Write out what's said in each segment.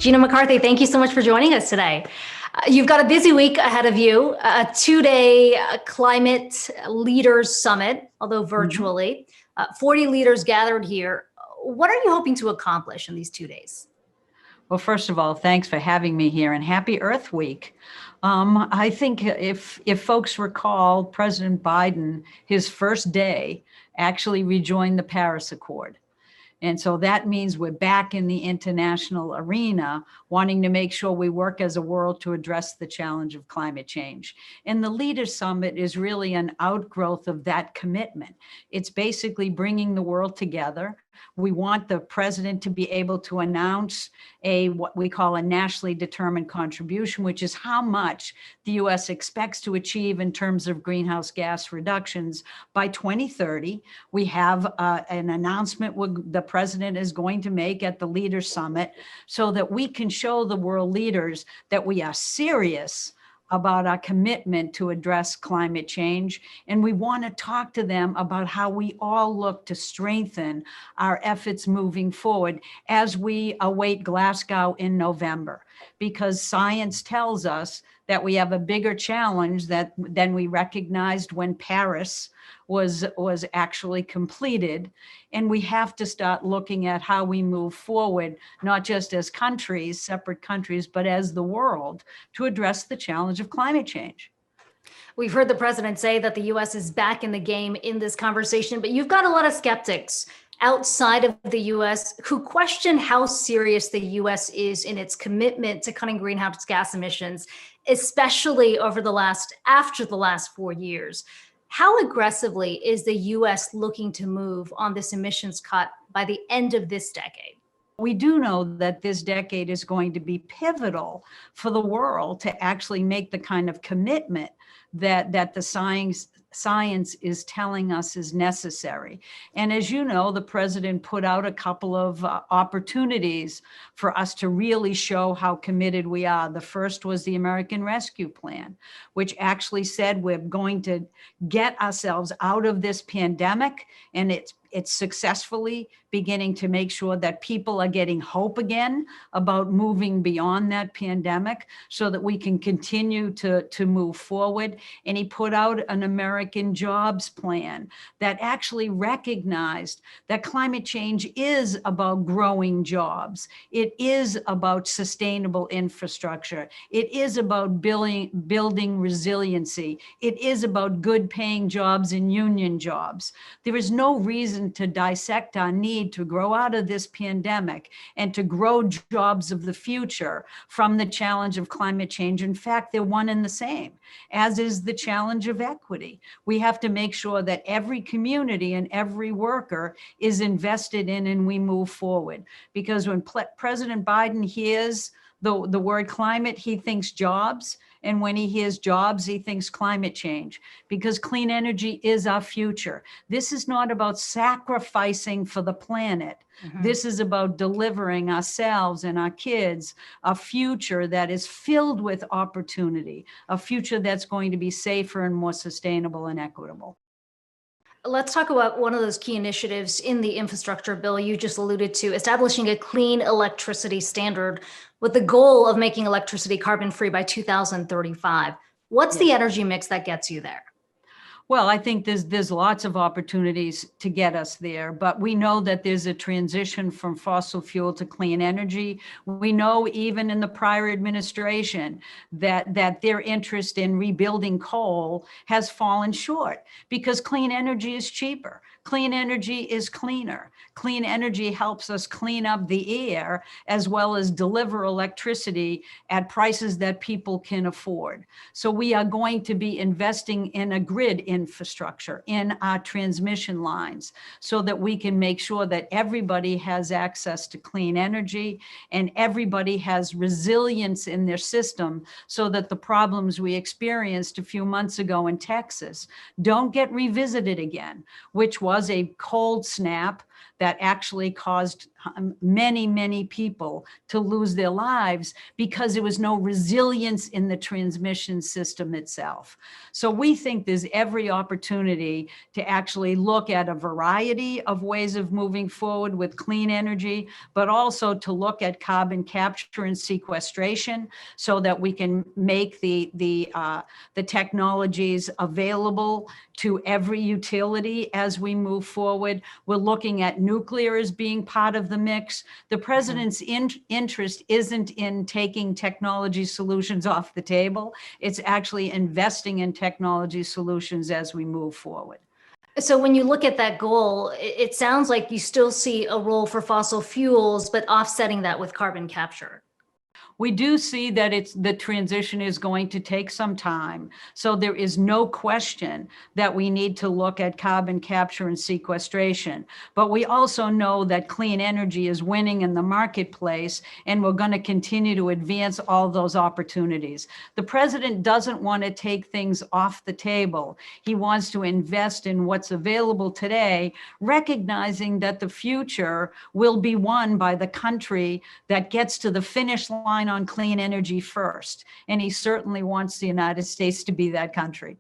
Gina McCarthy, thank you so much for joining us today. You've got a busy week ahead of you, a two-day climate leaders summit, although virtually. 40 leaders gathered here. What are you hoping to accomplish in these 2 days? Well, first of all, thanks for having me here, and happy Earth Week. I think if folks recall, President Biden, his first day, actually rejoined the Paris Accord. And so that means we're back in the international arena, wanting to make sure we work as a world to address the challenge of climate change. And the Leaders Summit is really an outgrowth of that commitment. It's basically bringing the world together. We want the president to be able to announce what we call a nationally determined contribution, which is how much the U.S. expects to achieve in terms of greenhouse gas reductions by 2030. We have an announcement the president is going to make at the Leaders Summit so that we can show the world leaders that we are serious about our commitment to address climate change. And we want to talk to them about how we all look to strengthen our efforts moving forward as we await Glasgow in November, because science tells us that we have a bigger challenge than we recognized when Paris was actually completed. And we have to start looking at how we move forward, not just as countries, separate countries, but as the world, to address the challenge of climate change. We've heard the president say that the U.S. is back in the game in this conversation, but you've got a lot of skeptics outside of the U.S. who question how serious the U.S. is in its commitment to cutting greenhouse gas emissions, especially after the last 4 years. How aggressively is the U.S. looking to move on this emissions cut by the end of this decade? We do know that this decade is going to be pivotal for the world to actually make the kind of commitment that the science is telling us is necessary. And as you know, the president put out a couple of opportunities for us to really show how committed we are. The first was the American Rescue Plan, which actually said we're going to get ourselves out of this pandemic, and it's successfully beginning to make sure that people are getting hope again about moving beyond that pandemic so that we can continue to move forward. And he put out an American Jobs Plan that actually recognized that climate change is about growing jobs. It is about sustainable infrastructure. It is about building resiliency. It is about good paying jobs and union jobs. There is no reason to dissect our need to grow out of this pandemic and to grow jobs of the future from the challenge of climate change. In fact, they're one and the same, as is the challenge of equity. We have to make sure that every community and every worker is invested in and we move forward. Because when President Biden hears the word climate, he thinks jobs. And when he hears jobs, he thinks climate change, because clean energy is our future. This is not about sacrificing for the planet. This is about delivering ourselves and our kids a future that is filled with opportunity, a future that's going to be safer and more sustainable and equitable. Let's talk about one of those key initiatives in the infrastructure bill you just alluded to, establishing a clean electricity standard with the goal of making electricity carbon-free by 2035. What's the energy mix that gets you there? Well, I think there's lots of opportunities to get us there, but we know that there's a transition from fossil fuel to clean energy. We know even in the prior administration that their interest in rebuilding coal has fallen short because clean energy is cheaper. Clean energy is cleaner. Clean energy helps us clean up the air as well as deliver electricity at prices that people can afford. So we are going to be investing in a grid infrastructure, in our transmission lines, so that we can make sure that everybody has access to clean energy and everybody has resilience in their system so that the problems we experienced a few months ago in Texas don't get revisited again, which was was a cold snap that actually caused many, many people to lose their lives because there was no resilience in the transmission system itself. So we think there's every opportunity to actually look at a variety of ways of moving forward with clean energy, but also to look at carbon capture and sequestration so that we can make the technologies available to every utility as we move forward. We're looking at nuclear as being part of the mix. The president's interest isn't in taking technology solutions off the table. It's actually investing in technology solutions as we move forward. So when you look at that goal, it sounds like you still see a role for fossil fuels, but offsetting that with carbon capture. We do see that the transition is going to take some time. So there is no question that we need to look at carbon capture and sequestration. But we also know that clean energy is winning in the marketplace, and we're going to continue to advance all those opportunities. The president doesn't want to take things off the table. He wants to invest in what's available today, recognizing that the future will be won by the country that gets to the finish line on clean energy first. And he certainly wants the United States to be that country.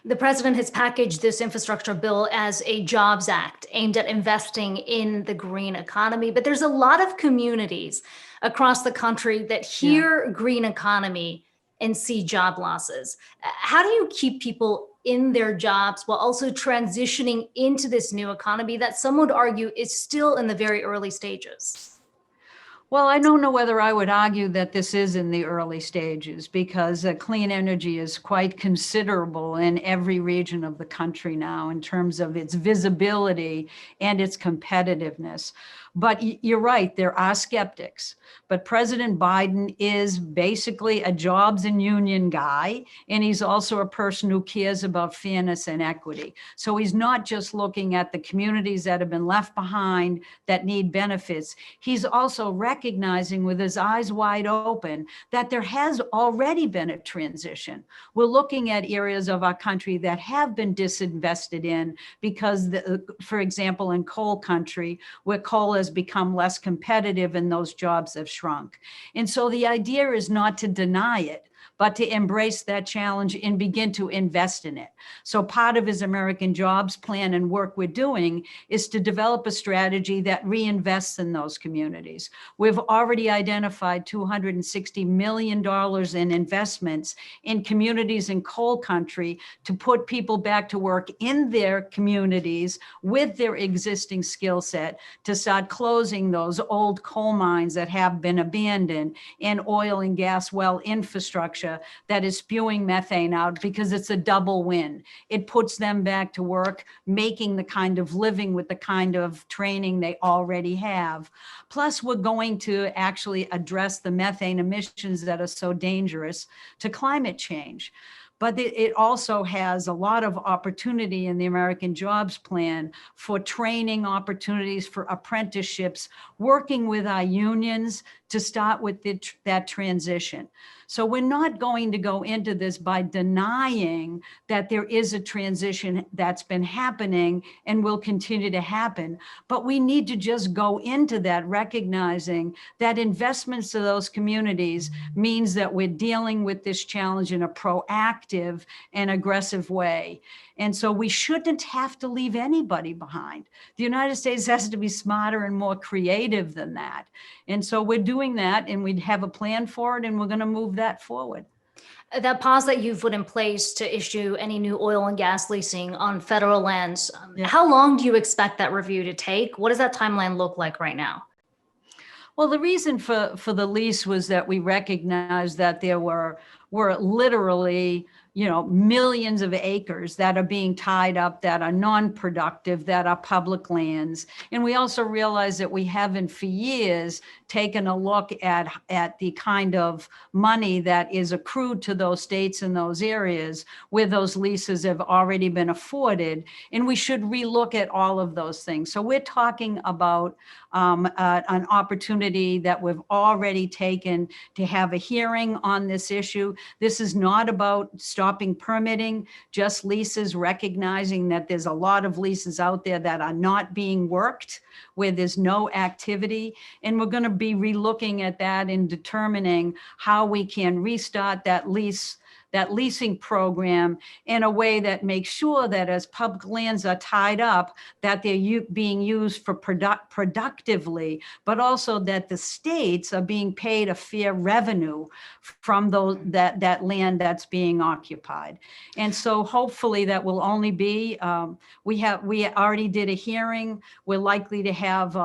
The president has packaged this infrastructure bill as a jobs act aimed at investing in the green economy. But there's a lot of communities across the country that hear green economy and see job losses. How do you keep people in their jobs while also transitioning into this new economy that some would argue is still in the very early stages? Well, I don't know whether I would argue that this is in the early stages, because clean energy is quite considerable in every region of the country now in terms of its visibility and its competitiveness. But you're right, there are skeptics. But President Biden is basically a jobs and union guy, and he's also a person who cares about fairness and equity. So he's not just looking at the communities that have been left behind that need benefits. He's also recognizing with his eyes wide open that there has already been a transition. We're looking at areas of our country that have been disinvested in because, for example, in coal country, where coal has become less competitive and those jobs have shrunk. And so the idea is not to deny it, but to embrace that challenge and begin to invest in it. So part of his American Jobs Plan and work we're doing is to develop a strategy that reinvests in those communities. We've already identified $260 million in investments in communities in coal country to put people back to work in their communities with their existing skill set, to start closing those old coal mines that have been abandoned and oil and gas well infrastructure that is spewing methane out, because it's a double win. It puts them back to work, making the kind of living with the kind of training they already have. Plus, we're going to actually address the methane emissions that are so dangerous to climate change. But it also has a lot of opportunity in the American Jobs Plan for training opportunities, for apprenticeships, working with our unions to start with that transition. So we're not going to go into this by denying that there is a transition that's been happening and will continue to happen. But we need to just go into that recognizing that investments to those communities means that we're dealing with this challenge in a proactive and aggressive way. And so we shouldn't have to leave anybody behind. The United States has to be smarter and more creative than that. And so we're doing that, and we'd have a plan for it, and we're going to move that forward. That pause that you've put in place to issue any new oil and gas leasing on federal lands, how long do you expect that review to take? What does that timeline look like right now? Well, the reason for the lease was that we recognized that there were literally, millions of acres that are being tied up, that are non-productive, that are public lands. And we also realized that we haven't for years taken a look at the kind of money that is accrued to those states and those areas where those leases have already been afforded. And we should relook at all of those things. So we're talking about an opportunity that we've already taken to have a hearing on this issue. This is not about stopping permitting, just leases, recognizing that there's a lot of leases out there that are not being worked, where there's no activity. And we're going to be relooking at that and determining how we can restart that leasing program in a way that makes sure that as public lands are tied up, that they're being used for productively, but also that the states are being paid a fair revenue from that land that's being occupied. And so hopefully that will only be, we already did a hearing. We're likely to have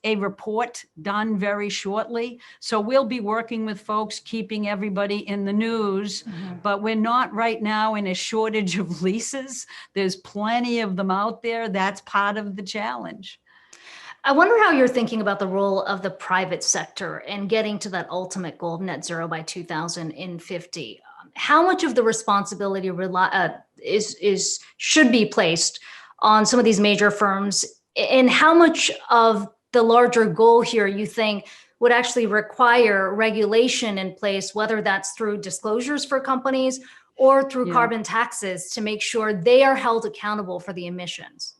a report done very shortly. So we'll be working with folks, keeping everybody in the news, but we're not right now in a shortage of leases. There's plenty of them out there. That's part of the challenge. I wonder how you're thinking about the role of the private sector in getting to that ultimate goal of net zero by 2050. How much of the responsibility should be placed on some of these major firms, and how much of the larger goal here you think would actually require regulation in place, whether that's through disclosures for companies or through carbon taxes to make sure they are held accountable for the emissions?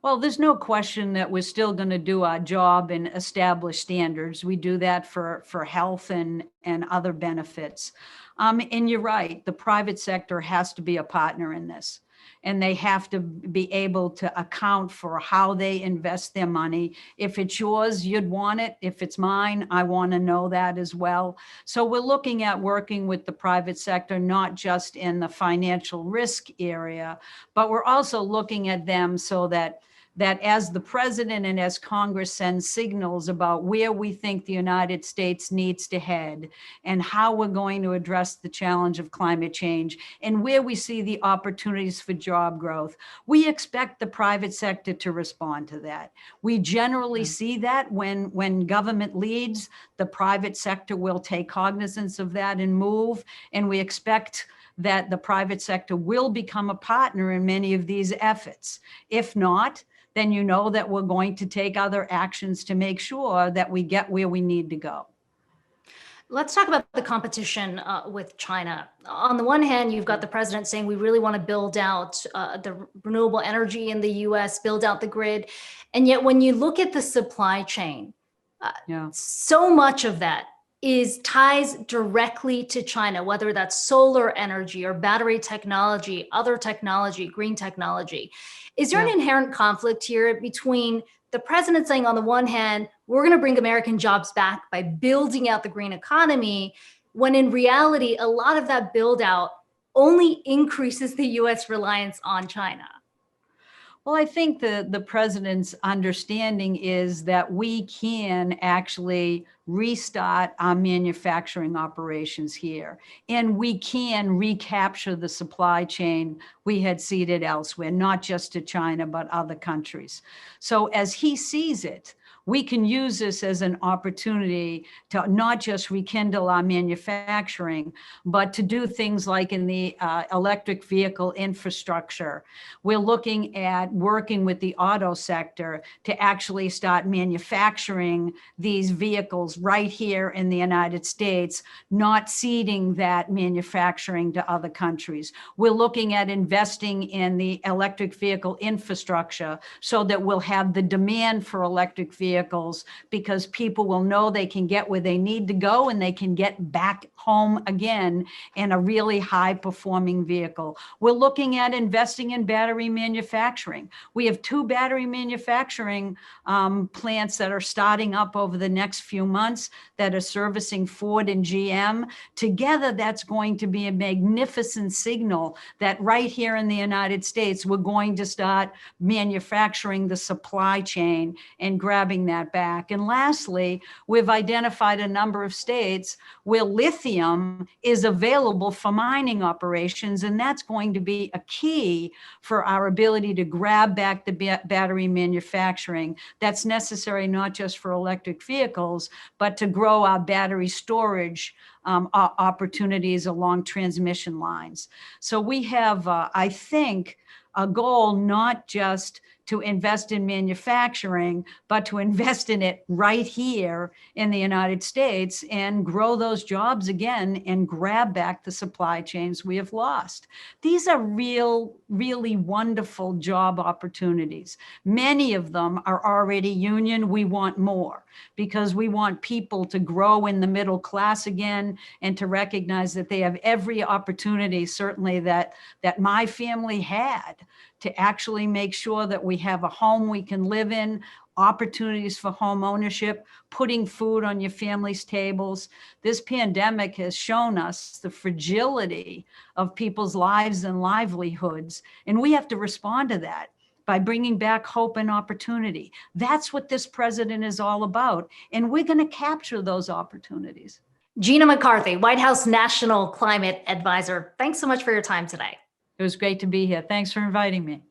Well, there's no question that we're still going to do our job and establish standards. We do that for health and other benefits. And you're right, the private sector has to be a partner in this. And they have to be able to account for how they invest their money. If it's yours, you'd want it. If it's mine, I want to know that as well. So we're looking at working with the private sector, not just in the financial risk area, but we're also looking at them so that as the president and as Congress sends signals about where we think the United States needs to head and how we're going to address the challenge of climate change and where we see the opportunities for job growth, we expect the private sector to respond to that. We generally see that when government leads, the private sector will take cognizance of that and move, and we expect that the private sector will become a partner in many of these efforts. If not, then you know that we're going to take other actions to make sure that we get where we need to go. Let's talk about the competition with China. On the one hand, you've got the president saying we really want to build out the renewable energy in the US, build out the grid. And yet when you look at the supply chain, so much of that ties directly to China, whether that's solar energy or battery technology, other technology, green technology. Is there an inherent conflict here between the president saying, on the one hand, we're going to bring American jobs back by building out the green economy, when in reality, a lot of that build out only increases the US reliance on China? Well, I think the president's understanding is that we can actually restart our manufacturing operations here, and we can recapture the supply chain we had ceded elsewhere, not just to China, but other countries. So as he sees it, we can use this as an opportunity to not just rekindle our manufacturing, but to do things like in the electric vehicle infrastructure. We're looking at working with the auto sector to actually start manufacturing these vehicles right here in the United States, not ceding that manufacturing to other countries. We're looking at investing in the electric vehicle infrastructure so that we'll have the demand for electric vehicles, because people will know they can get where they need to go and they can get back home again in a really high performing vehicle. We're looking at investing in battery manufacturing. We have 2 battery manufacturing plants that are starting up over the next few months that are servicing Ford and GM. Together, that's going to be a magnificent signal that right here in the United States, we're going to start manufacturing the supply chain and grabbing that back. And lastly, we've identified a number of states where lithium is available for mining operations, and that's going to be a key for our ability to grab back the battery manufacturing that's necessary not just for electric vehicles, but to grow our battery storage opportunities along transmission lines. So we have, I think, a goal not just to invest in manufacturing, but to invest in it right here in the United States and grow those jobs again and grab back the supply chains we have lost. These are really wonderful job opportunities. Many of them are already union. We want more because we want people to grow in the middle class again and to recognize that they have every opportunity, certainly that my family had, to actually make sure that we have a home we can live in, opportunities for home ownership, putting food on your family's tables. This pandemic has shown us the fragility of people's lives and livelihoods, and we have to respond to that by bringing back hope and opportunity. That's what this president is all about, and we're going to capture those opportunities. Gina McCarthy, White House National Climate Advisor, thanks so much for your time today. It was great to be here. Thanks for inviting me.